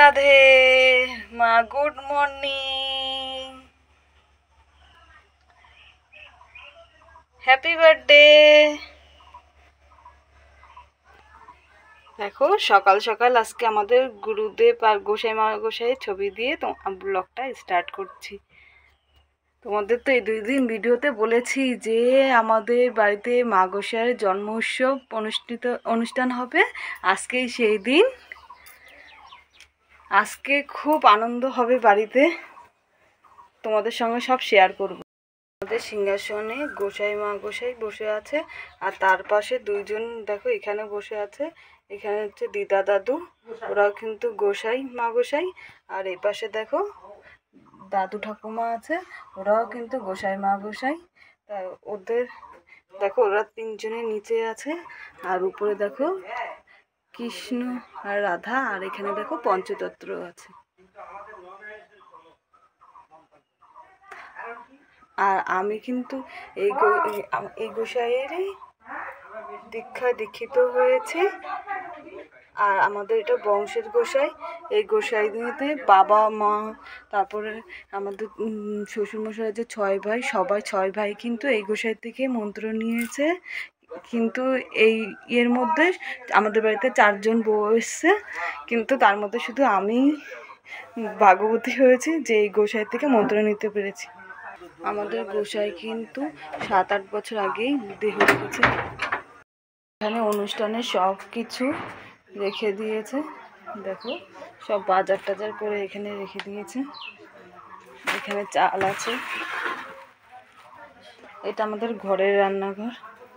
রাধে মা, good morning, happy birthday. দেখো সকাল সকাল আজকে আমাদের গুরুদেব আর গোসাই মা গোসাই ছবি দিয়ে তো ব্লগটা স্টার্ট করছি। তোমাদের তো এই 2 দিন ভিডিওতে বলেছি যে আমাদের বাড়িতে মা গোসাইয়ের জন্ম উৎসব অনুষ্ঠান হবে। আজকেই সেই দিন। আজকে খুব আনন্দ হবে বাড়িতে, তোমাদের সঙ্গে সব শেয়ার করব। আমাদের সিংহাসনে গোসাই মা গোসাই বসে আছে, আর তার পাশে 2 জন দেখো এখানে বসে আছে। এখানে হচ্ছে দিদা দাদু, ওরাও কিন্তু গোসাই মা গোসাই। আর এই পাশে দেখো দাদু ঠাকুমা আছে, ওরাও কিন্তু গোসাই মা গোসাই। তা ওদের দেখো ওরা 3 জনে নিচে আছে, আর উপরে দেখো কৃষ্ণ আর রাধা, আর এখানে দেখো পঞ্চতত্র আছে। আর আমি কিন্তু এই গোসাইয়েরই দীক্ষিত হয়েছি। আর আমাদের এটা বংশের গোসাই। এই গোসাইতে বাবা মা, তারপরে আমাদের শ্বশুরমশাই যে 6 ভাই, সবাই 6 ভাই কিন্তু এই গোসাই থেকে মন্ত্র নিয়েছে। কিন্তু এর মধ্যে আমাদের বাড়িতে 4 জন বউ এসছে, কিন্তু তার মধ্যে শুধু আমি ভাগ্যবতী হয়েছি যে এই গোসাই থেকে মন্ত্র নিতে পেরেছি। আমাদের গোসাই কিন্তু 7-8 বছর আগেই দেহ রেখেছে। এখানে অনুষ্ঠানে সব কিছু রেখে দিয়েছে, দেখো সব বাজার টাজার করে এখানে রেখে দিয়েছে। এখানে চাল আছে, এটা আমাদের ঘরের রান্নাঘর,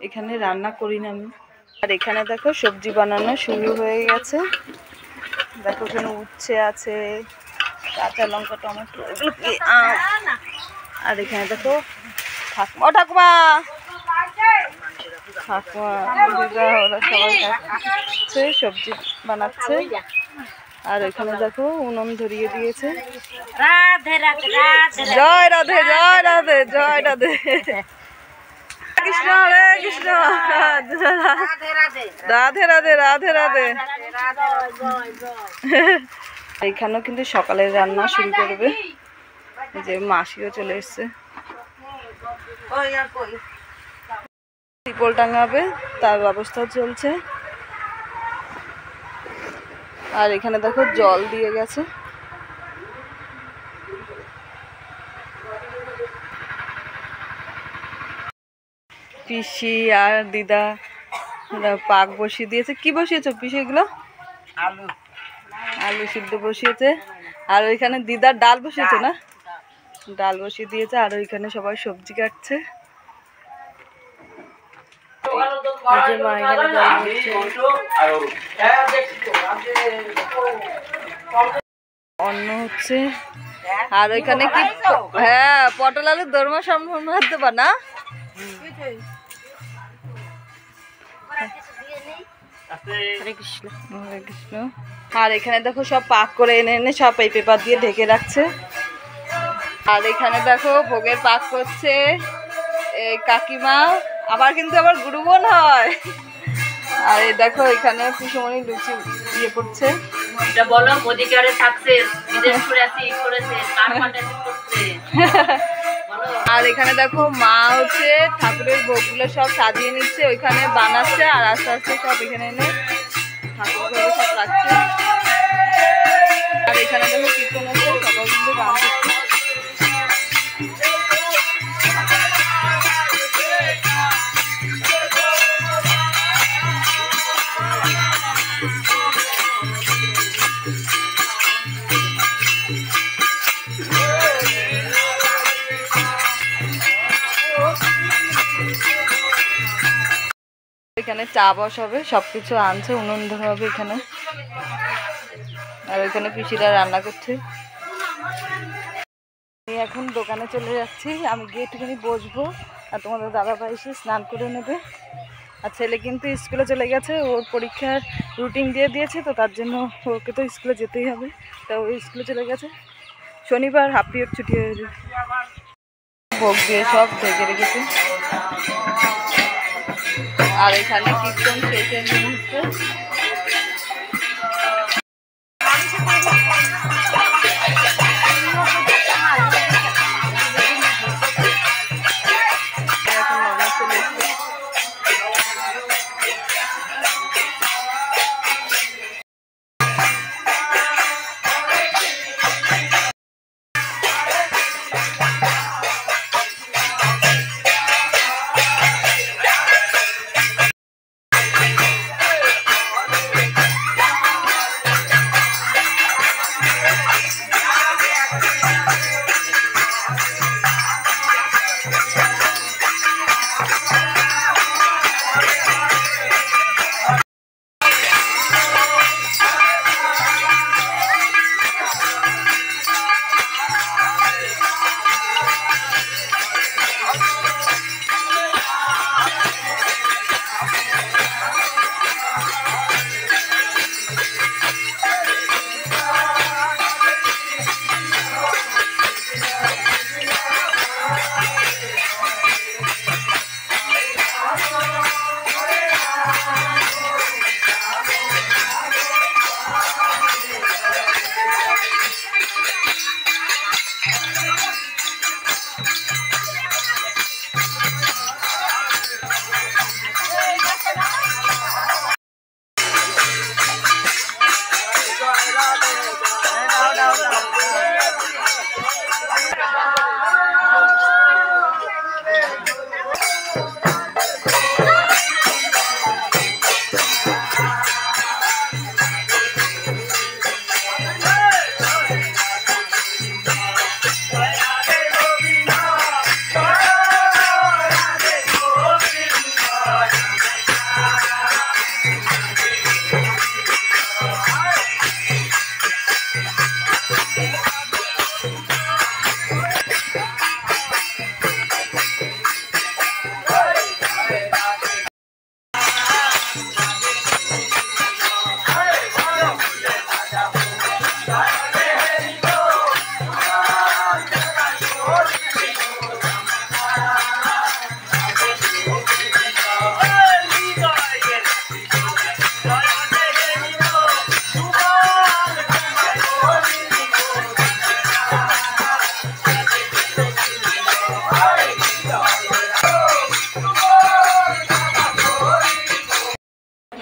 এখানে রান্না করি না আমি। আর এখানে দেখো সবজি বানানো শুরু হয়ে গেছে। দেখো এখানে উচ্ছে আছে, কাঁচা লঙ্কা, টমেটো, আর এখানে দেখো ঠাকুমা ঠাকুমা দিদা ওরা সবাই খাচ্ছে, সবজি বানাচ্ছে। আর এখানে দেখো উনুন ধরিয়ে দিয়েছে। জয় রাধে জয় রাধে জয় রাধে, কৃষ্ণ হরে কৃষ্ণ, রাধে রাধে রাধে রাধে। এইখানেও কিন্তু সকালের রান্না শুরু করবে, যে মাসিও চলে এসছে। ত্রিপল টাঙাবে, তার ব্যবস্থা চলছে। আর এখানে দেখো জল দিয়ে গেছে। পিসি আর দিদা পাক বসিয়ে দিয়েছে। কি বসিয়েছো পিসি? এগুলো আলু সিদ্ধ বসিয়েছে। আর ওইখানে দিদার ডাল বসিয়েছে, না ডাল বসিয়ে দিয়েছে। আর ওইখানে সবাই সবজি কাটছে। অন্ন হচ্ছে। আর ওইখানে কি, হ্যাঁ পটল আলুর দোরমা সম্ভব দেবা না? হরে কৃষ্ণ হরে কৃষ্ণ। আর এখানে দেখো সব পাক করে এনে এনে সব এই পেপার দিয়ে ঢেকে রাখছে। আর এখানে দেখো ভোগের পাক করছে এই কাকিমা, আবার কিন্তু আবার গুরু বোন হয়। আর এই দেখো এখানে কুসুমণি লুচি ইয়ে করছে। এটা বলো মোদিকারে সাকসেস, বিদেশ করে আসি করেছে, কার পাটে করছে। আর এখানে দেখো মা হচ্ছে ঠাকুরের ভোগগুলো সব সাজিয়ে নিচ্ছে, ওইখানে বানাচ্ছে। আর আস্তে আস্তে সব এখানে এনে ঠাকুর ঘরে সব রাখছে। আর এখানে দেখো কীর্তন হচ্ছে, সবাই কিন্তু গান করছে। এখানে চা বসাবে, সবকিছু আনছে, উনুন ধরা হবে এখানে। আর ওইখানে পিসিরা রান্না করছে। আমি এখন দোকানে চলে যাচ্ছি, আমি গিয়ে একটুখানি বসবো। আর তোমাদের দাদাভাই এসে স্নান করে নেবে। আর ছেলে কিন্তু স্কুলে চলে গেছে, ওর পরীক্ষার রুটিন দিয়ে দিয়েছে, তো তার জন্য ওকে তো স্কুলে যেতেই হবে। তা ও স্কুলে চলে গেছে, শনিবার হাফ পিরিয়ড ছুটি হয়ে যাবে। ভোগ দিয়ে সব ঢেকে রেখেছে। আর এখানে কীর্তন শেষের মুহূর্তে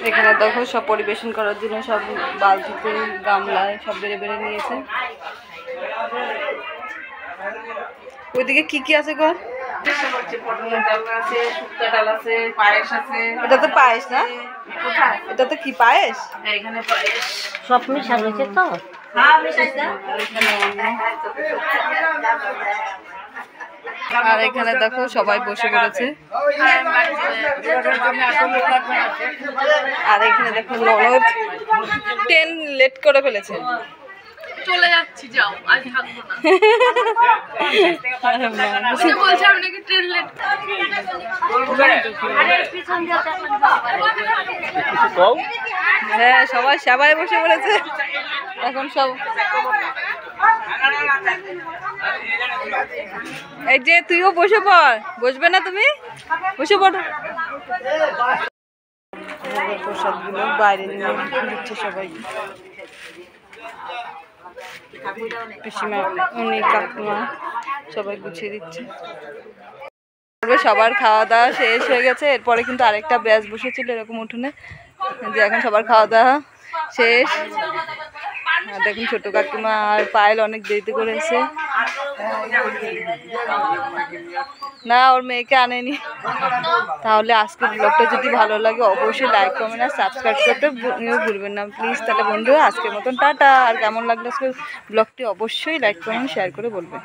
এখানে দেখো সব পরিবেশন করার জন্য সব বালতিতে গামলায় সব বেড়ে বেড়ে নিয়েছে। ওইদিকে কি কি আছে গো? এটা তো পায়েস না? এটা তো কি পায়েস? সব মিশা রয়েছে তো। আর এখানে দেখো সবাই বসে পড়েছে। আর এখানে দেখো ননদ ট্রেন লেট করে ফেলেছে। চলে যাচ্ছি, যাও, আজ থাকবো না। বলছে আপনাকে ট্রেন লেট। হ্যাঁ, সবাই সবাই বসে পড়েছে এখন সব। এই যে তুইও বসে পড়। বসবে না তুমি? বসে পড়। প্রসাদগুলো বাইরে নিয়ে দিচ্ছে সবাই। পিসিমা, উনি, কাকিমা সবাই গুছিয়ে দিচ্ছে। সবার খাওয়া দাওয়া শেষ হয়ে গেছে। এরপরে কিন্তু আরেকটা ব্যাচ বসেছিল এরকম উঠোনে, যে এখন সবার খাওয়া দাওয়া শেষ। দেখুন ছোট কাকিমা আর পায়েল অনেক দেরিতে করেছে না, ওর মেয়েকে আনেনি। তাহলে আজকের ব্লগটা যদি ভালো লাগে অবশ্যই লাইক কমেন্ট আর সাবস্ক্রাইব করতে ভুলবেন না প্লিজ। তাহলে বন্ধুরা আজকের মতন টাটা। আর কেমন লাগলো আজকের ব্লগটি অবশ্যই লাইক কমেন্ট শেয়ার করে বলবেন।